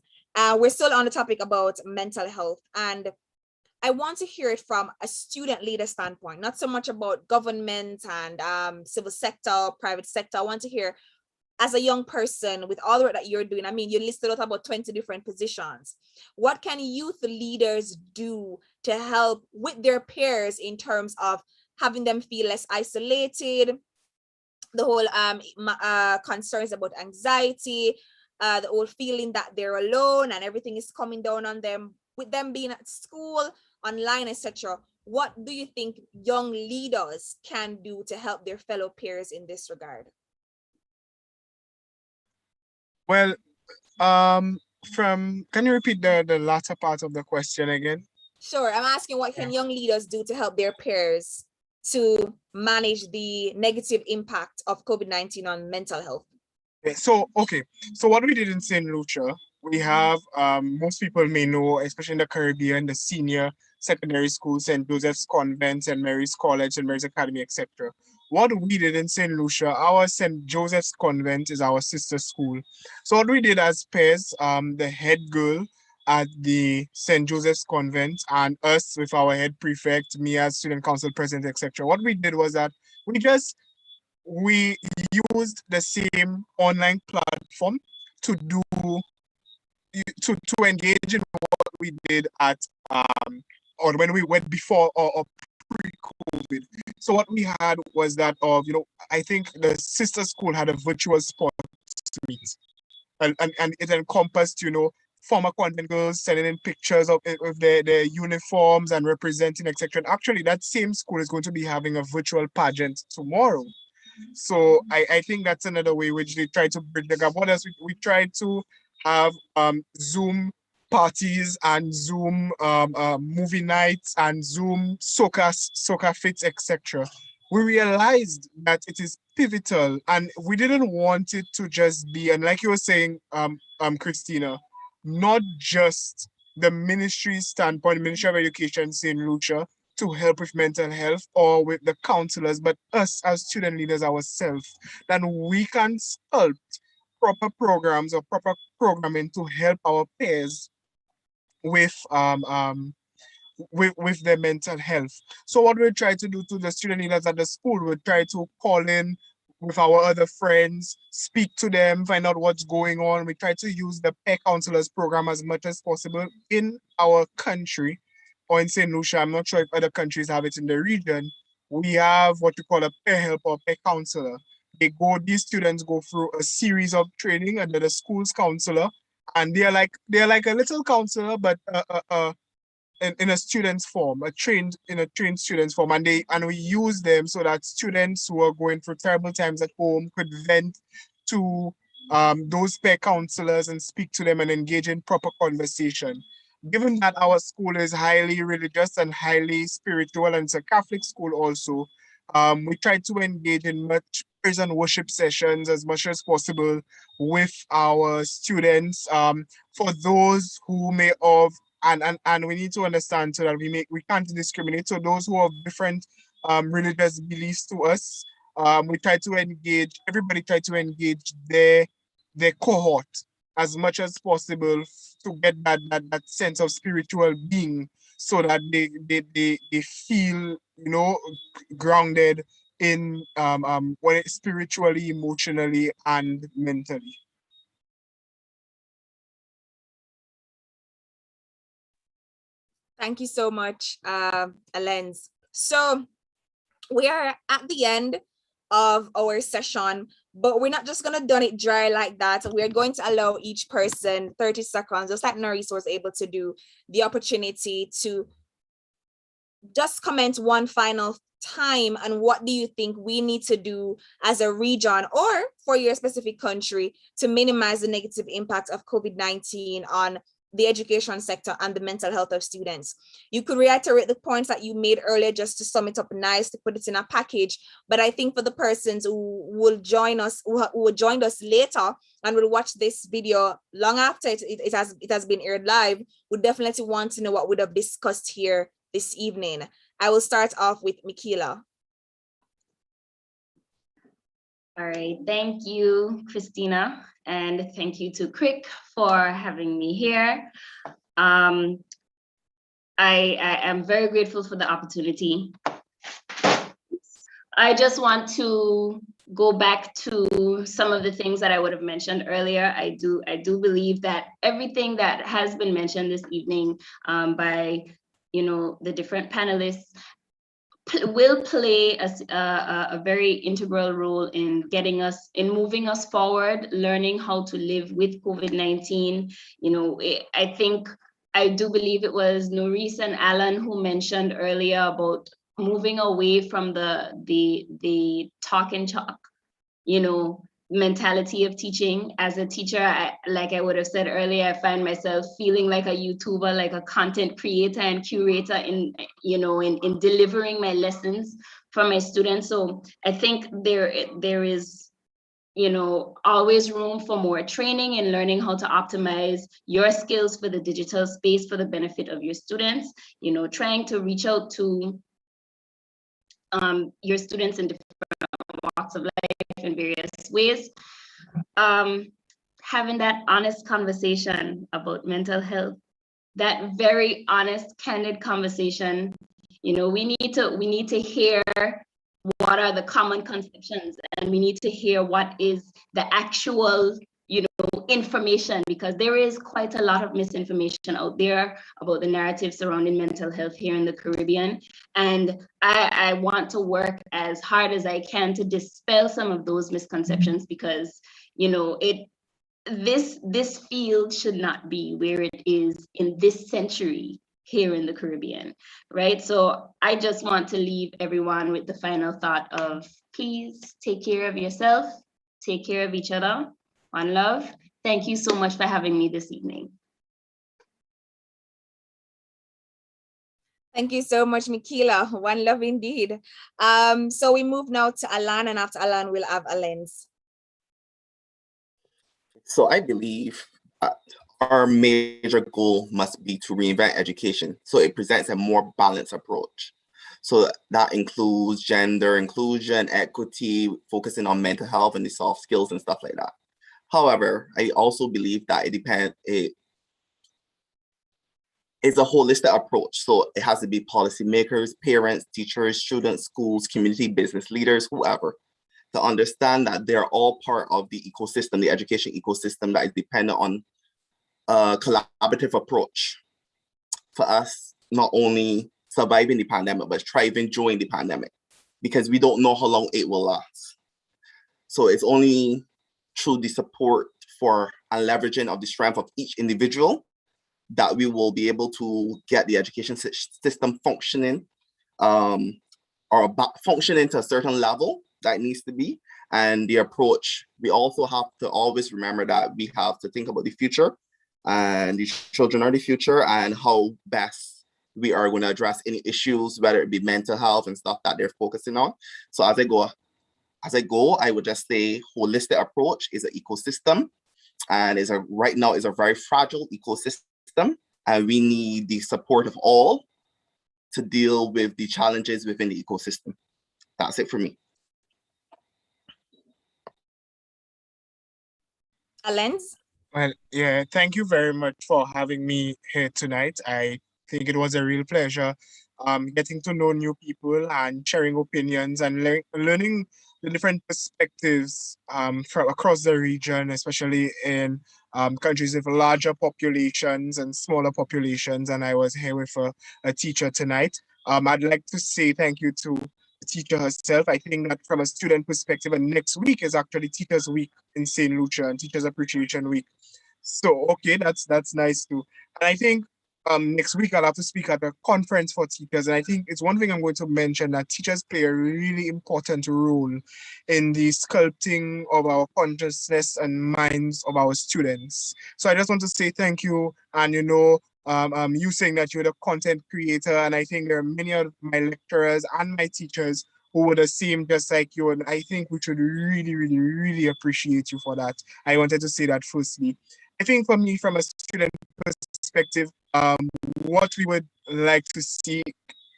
We're still on the topic about mental health, and I want to hear it from a student leader standpoint, not so much about government and civil sector, private sector. I want to hear, as a young person, with all the work that you're doing, I mean, you listed out about 20 different positions. What can youth leaders do to help with their peers in terms of having them feel less isolated, the whole concerns about anxiety, the whole feeling that they're alone and everything is coming down on them, with them being at school, online, etc. What do you think young leaders can do to help their fellow peers in this regard? Well, can you repeat the latter part of the question again? Sure. I'm asking, what can young leaders do to help their peers to manage the negative impact of COVID-19 on mental health? So what we did in St. Lucia, we have, most people may know, especially in the Caribbean, the senior secondary school, St. Joseph's Convent, St. Mary's College, and Mary's Academy, etc. What we did in St. Lucia, our St. Joseph's Convent is our sister school. So what we did as peers, the head girl at the St. Joseph's Convent and us with our head prefect, me as student council president, etc. What we did was that we used the same online platform to engage in what we did at or when we went before or pre-COVID. COVID. So what we had was that I think the sister school had a virtual sport meet, and it encompassed, former convent girls sending in pictures of their uniforms and representing, etc. Actually, that same school is going to be having a virtual pageant tomorrow. So I think that's another way which they try to bridge the gap. What else? We try to have Zoom parties and Zoom movie nights and Zoom soccer fits, etc. We realized that it is pivotal, and we didn't want it to just be, and like you were saying, Christina, not just the ministry standpoint, Ministry of Education, St. Lucia, to help with mental health or with the counselors, but us as student leaders ourselves, that we can sculpt proper programs or proper programming to help our peers with their mental health. So what we try to do to the student leaders at the school, we try to call in with our other friends, speak to them, find out what's going on. We try to use the peer counselors program as much as possible in our country or in St. Lucia. I'm not sure if other countries have it in the region. We have what we call a peer help or peer counselor. These students go through a series of training under the school's counselor, and they're like a little counselor, but in a student's form, trained student's form, and we use them so that students who are going through terrible times at home could vent to those peer counselors and speak to them and engage in proper conversation. Given that our school is highly religious and highly spiritual, and it's a Catholic school also, we try to engage in much praise and worship sessions as much as possible with our students. For those who may have, and we need to understand so that we can't discriminate. So those who have different religious beliefs to us, everybody try to engage their cohort as much as possible to get that sense of spiritual being, so that they feel, grounded in spiritually, emotionally, and mentally. Thank you so much, Alens. So we are at the end of our session, but we're not just gonna done it dry like that. We're going to allow each person 30 seconds, just like Norice was able to do, the opportunity to just comment one final time and what do you think we need to do as a region or for your specific country to minimize the negative impact of COVID-19 on the education sector and the mental health of students. You could reiterate the points that you made earlier just to sum it up nice, to put it in a package. But I think for the persons who will join us, who joined us later and will watch this video long after it has been aired live, would definitely want to know what we have discussed here this evening. I will start off with Mikeela. All right, thank you, Christina, and thank you to Crick for having me here. I am very grateful for the opportunity. I just want to go back to some of the things that I would have mentioned earlier. I do believe that everything that has been mentioned this evening by the different panelists will play a very integral role in moving us forward, learning how to live with COVID-19. I do believe it was Norice and Allan who mentioned earlier about moving away from the talk and chalk, mentality of teaching. As a teacher, like I would have said earlier, I find myself feeling like a YouTuber, like a content creator and curator in delivering my lessons for my students. So I think there is always room for more training and learning how to optimize your skills for the digital space for the benefit of your students, trying to reach out to your students in different walks of life in various ways. Having that honest conversation about mental health, that very honest, candid conversation. We need to hear what are the common conceptions, and we need to hear what is the actual, information, because there is quite a lot of misinformation out there about the narrative surrounding mental health here in the Caribbean. And I want to work as hard as I can to dispel some of those misconceptions, because, you know, this field should not be where it is in this century here in the Caribbean, right? So I just want to leave everyone with the final thought of, please take care of yourself, take care of each other. One love. Thank you so much for having me this evening. Thank you so much, Mikeela. One love indeed. So we move now to Allan, and after Allan, we'll have Alens. So I believe our major goal must be to reinvent education so it presents a more balanced approach. So that includes gender inclusion, equity, focusing on mental health and the soft skills and stuff like that. However, I also believe that it's a holistic approach. So it has to be policymakers, parents, teachers, students, schools, community, business leaders, whoever, to understand that they're all part of the ecosystem, the education ecosystem that is dependent on a collaborative approach for us, not only surviving the pandemic, but thriving during the pandemic, because we don't know how long it will last. So it's only through the support for and leveraging of the strength of each individual that we will be able to get the education system functioning or functioning to a certain level that it needs to be. And the approach, we also have to always remember that we have to think about the future, and the children are the future, and how best we are going to address any issues, whether it be mental health and stuff that they're focusing on. So as I go, I would just say holistic approach is an ecosystem, and right now is a very fragile ecosystem, and we need the support of all to deal with the challenges within the ecosystem. That's it for me. Alens? Well, yeah, thank you very much for having me here tonight. I think it was a real pleasure getting to know new people and sharing opinions and learning the different perspectives from across the region, especially in countries with larger populations and smaller populations. And I was here with a teacher tonight. I'd like to say thank you to the teacher herself. I think that from a student perspective, and next week is actually Teachers Week in St. Lucia and Teachers Appreciation Week. So, okay, that's nice too. And I think next week I'll have to speak at a conference for teachers. And I think it's one thing I'm going to mention, that teachers play a really important role in the sculpting of our consciousness and minds of our students. So I just want to say thank you. And, you know, you saying that you're the content creator, and I think there are many of my lecturers and my teachers who would have seemed just like you, and I think we should really, really, really appreciate you for that. I wanted to say that firstly. I think for me, from a student perspective, what we would like to see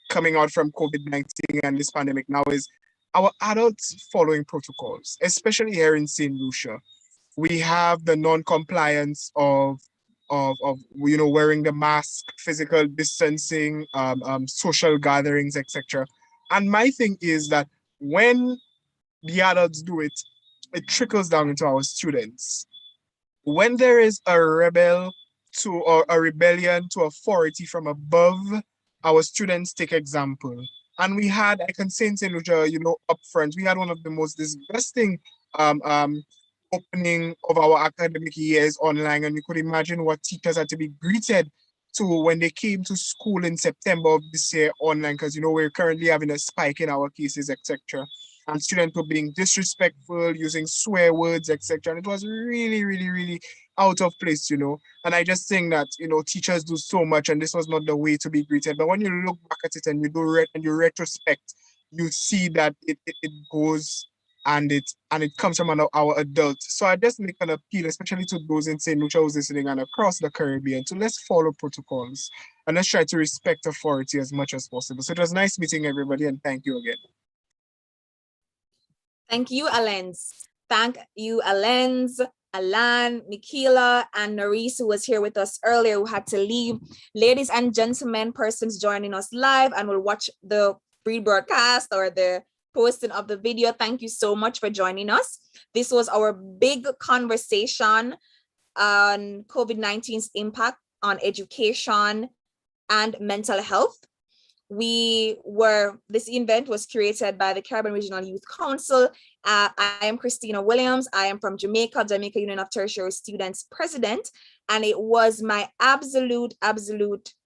coming out from COVID-19 and this pandemic now is our adults following protocols, especially here in St. Lucia. We have the non-compliance of you know, wearing the mask, physical distancing, social gatherings, etc. And my thing is that when the adults do it, it trickles down into our students. When there is a rebellion to authority from above, our students take example. And we had, I can say in St. Lucia, you know, up front, we had one of the most disgusting opening of our academic years online, and we could imagine what teachers had to be greeted to when they came to school in September of this year online, because, you know, we're currently having a spike in our cases, etc. And students were being disrespectful, using swear words, etc. And it was really, really, really out of place, you know. And I just think that, you know, teachers do so much, and this was not the way to be greeted. But when you look back at it and you do and you retrospect, you see that it goes and it comes from our adults. So I just make an appeal, especially to those in St. Lucia who's listening and across the Caribbean, to let's follow protocols and let's try to respect authority as much as possible. So it was nice meeting everybody, and thank you again. Thank you, Alens. Thank you, Alens, Allan, Mikeela, and Norice, who was here with us earlier, who had to leave. Ladies and gentlemen, persons joining us live and will watch the rebroadcast or the posting of the video. Thank you so much for joining us. This was our big conversation on COVID-19's impact on education and mental health. This event was curated by the Caribbean Regional Youth Council. I am Christina Williams. I am from Jamaica Union of Tertiary Students President, and it was my absolute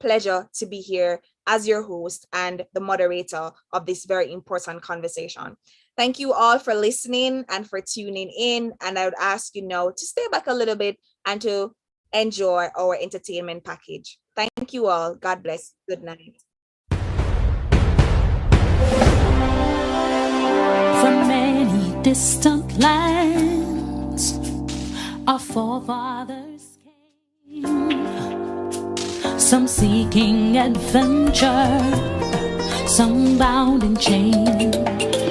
pleasure to be here as your host and the moderator of this very important conversation. Thank you all for listening and for tuning in, and I would ask you now to stay back a little bit and to enjoy our entertainment package. Thank you all. God bless. Good night. From many distant lands, our forefathers came, some seeking adventure, some bound in chains.